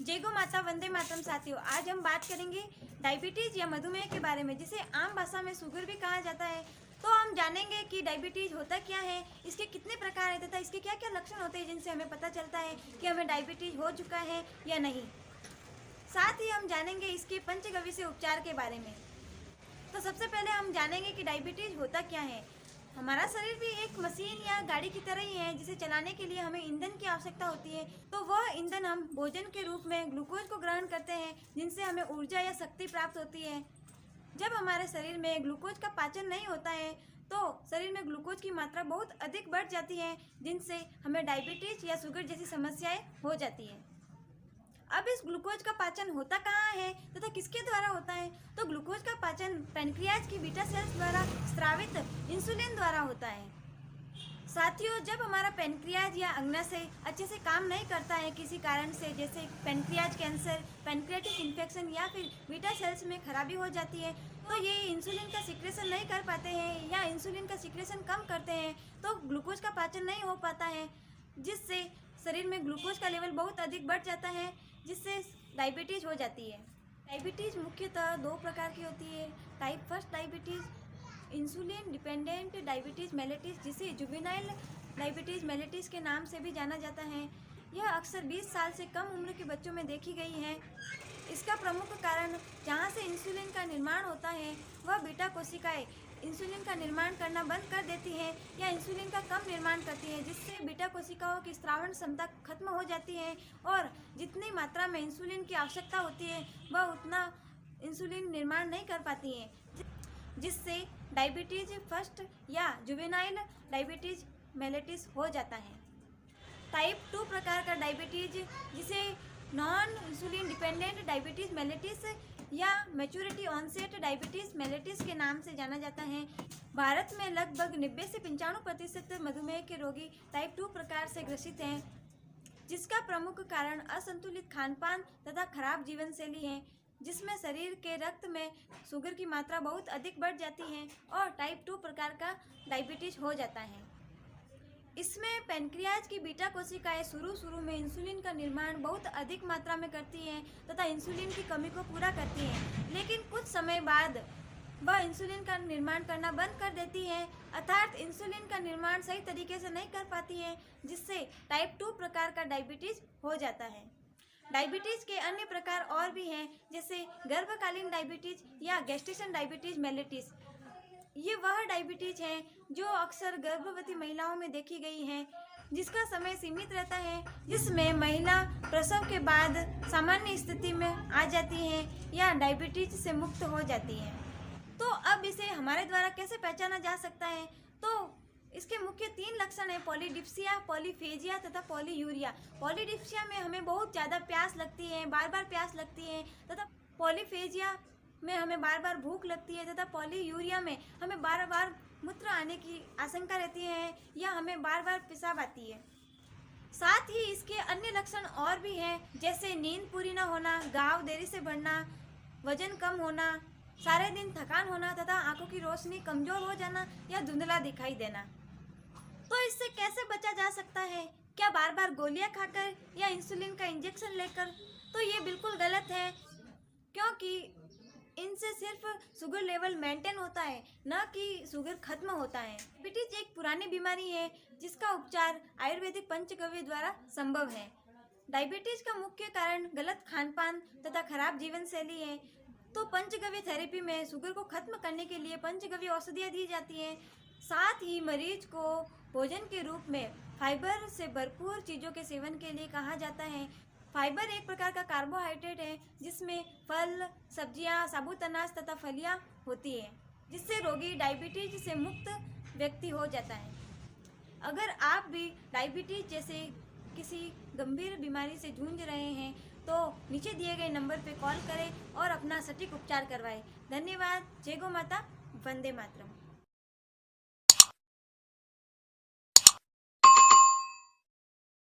जय गो माता, वंदे मातरम। साथियों, आज हम बात करेंगे डायबिटीज या मधुमेह के बारे में, जिसे आम भाषा में शुगर भी कहा जाता है। तो हम जानेंगे कि डायबिटीज होता क्या है, इसके कितने प्रकार हैं तथा इसके क्या क्या लक्षण होते हैं जिनसे हमें पता चलता है कि हमें डायबिटीज हो चुका है या नहीं। साथ ही हम जानेंगे इसके पंचगव्य से उपचार के बारे में। तो सबसे पहले हम जानेंगे कि डायबिटीज होता क्या है। हमारा शरीर भी एक मशीन या गाड़ी की तरह ही है, जिसे चलाने के लिए हमें ईंधन की आवश्यकता होती है। तो वह ईंधन हम भोजन के रूप में ग्लूकोज को ग्रहण करते हैं, जिनसे हमें ऊर्जा या शक्ति प्राप्त होती है। जब हमारे शरीर में ग्लूकोज का पाचन नहीं होता है तो शरीर में ग्लूकोज की मात्रा बहुत अधिक बढ़ जाती है, जिनसे हमें डायबिटीज या शुगर जैसी समस्याएं हो जाती है। अब इस ग्लूकोज का पाचन होता कहाँ है तथा किसके द्वारा होता है? तो ग्लूकोज का पाचन पैनक्रियाज की बीटा सेल्स द्वारा स्रावित इंसुलिन द्वारा होता है। साथियों, जब हमारा पैनक्रियाज या अग्नाशय अच्छे से काम नहीं करता है किसी कारण से, जैसे पैनक्रियाज कैंसर, पैनक्रियाटिक इन्फेक्शन या फिर बीटा सेल्स में खराबी हो जाती है, तो ये इंसुलिन का सिक्रेशन नहीं कर पाते हैं या इंसुलिन का सिक्रेशन कम करते हैं, तो ग्लूकोज का पाचन नहीं हो पाता है, जिससे शरीर में ग्लूकोज का लेवल बहुत अधिक बढ़ जाता है, जिससे डायबिटीज हो जाती है। डायबिटीज मुख्यतः दो प्रकार की होती है। Type first diabetes, insulin dependent diabetes mellitus, जिसे जुवेनाइल डायबिटीज मेलिटस के नाम से भी जाना जाता है। यह अक्सर 20 साल से कम उम्र के बच्चों में देखी गई है। इसका प्रमुख कारण जहाँ से इंसुलिन का निर्माण होता है वह बीटा कोशिकाएं इंसुलिन का निर्माण करना बंद कर देती हैं या इंसुलिन का कम निर्माण करती हैं, जिससे बीटा कोशिकाओं की स्रावण क्षमता खत्म हो जाती है और जितनी मात्रा में इंसुलिन की आवश्यकता होती है वह उतना इंसुलिन निर्माण नहीं कर पाती हैं, जिससे डायबिटीज फर्स्ट या जुवेनाइल डायबिटीज मेलिटस हो जाता है। टाइप 2 प्रकार का डायबिटीज, जिसे non insulin dependent diabetes mellitus या मैच्योरिटी ऑनसेट डायबिटीज मेलिटस के नाम से जाना जाता है। भारत में लगभग 90 से 95% मधुमेह के रोगी टाइप 2 प्रकार से ग्रसित हैं, जिसका प्रमुख कारण असंतुलित खानपान तथा खराब जीवन शैली है, जिसमें शरीर के रक्त में शुगर की मात्रा बहुत अधिक बढ़ जाती है और टाइप 2 प्रकार का डायबिटीज हो जाता है। इसमें पैनक्रियाज की बीटा कोशिकाएं शुरू में इंसुलिन का निर्माण बहुत अधिक मात्रा में करती हैं तथा इंसुलिन की कमी को पूरा करती हैं, लेकिन कुछ समय बाद वह इंसुलिन का निर्माण करना बंद कर देती हैं, अर्थात इंसुलिन का निर्माण सही तरीके से नहीं कर पाती हैं, जिससे टाइप 2 प्रकार का डायबिटीज हो जाता है। डायबिटीज के अन्य प्रकार और भी हैं, जैसे गर्भकालीन डायबिटीज या गेस्टेशन डायबिटीज मेलिटस। ये वह डायबिटीज है जो अक्सर गर्भवती महिलाओं में देखी गई है, जिसका समय सीमित रहता है, जिसमें महिला प्रसव के बाद सामान्य स्थिति में आ जाती है या डायबिटीज से मुक्त हो जाती है। तो अब इसे हमारे द्वारा कैसे पहचाना जा सकता है? तो इसके मुख्य 3 लक्षण हैं: पॉलीडिप्सिया, पॉलीफेजिया तथा पॉलीयूरिया। पॉलीडिप्सिया में हमें बहुत ज़्यादा प्यास लगती है, बार बार प्यास लगती है, तथा पॉलीफेजिया में हमें बार बार भूख लगती है, तथा पॉलीयूरिया में हमें बार बार मूत्र आने की आशंका रहती है या हमें बार बार पेशाब आती है। साथ ही इसके अन्य लक्षण और भी हैं, जैसे नींद पूरी न होना, घाव देरी से बढ़ना, वजन कम होना, सारे दिन थकान होना तथा आंखों की रोशनी कमजोर हो जाना या धुंधला दिखाई देना। तो इससे कैसे बचा जा सकता है? क्या बार बार गोलियां खाकर या इंसुलिन का इंजेक्शन लेकर? तो ये बिल्कुल गलत है, क्योंकि इनसे सिर्फ शुगर लेवल मेंटेन होता है, न कि शुगर खत्म होता है। डायबिटीज एक पुरानी बीमारी है जिसका उपचार आयुर्वेदिक पंचगव्य द्वारा संभव है। डायबिटीज का मुख्य कारण गलत खानपान तथा खराब जीवन शैली है। तो पंचगव्य थेरेपी में शुगर को खत्म करने के लिए पंचगव्य औषधियाँ दी जाती हैं। साथ ही मरीज को भोजन के रूप में फाइबर से भरपूर चीज़ों के सेवन के लिए कहा जाता है। फाइबर एक प्रकार का कार्बोहाइड्रेट है, जिसमें फल, सब्जियां, साबुत अनाज तथा फलियां होती है, जिससे रोगी डायबिटीज से मुक्त व्यक्ति हो जाता है। अगर आप भी डायबिटीज जैसे किसी गंभीर बीमारी से जूझ रहे हैं तो नीचे दिए गए नंबर पर कॉल करें और अपना सटीक उपचार करवाएं। धन्यवाद। जय गो माता, वंदे मातरम।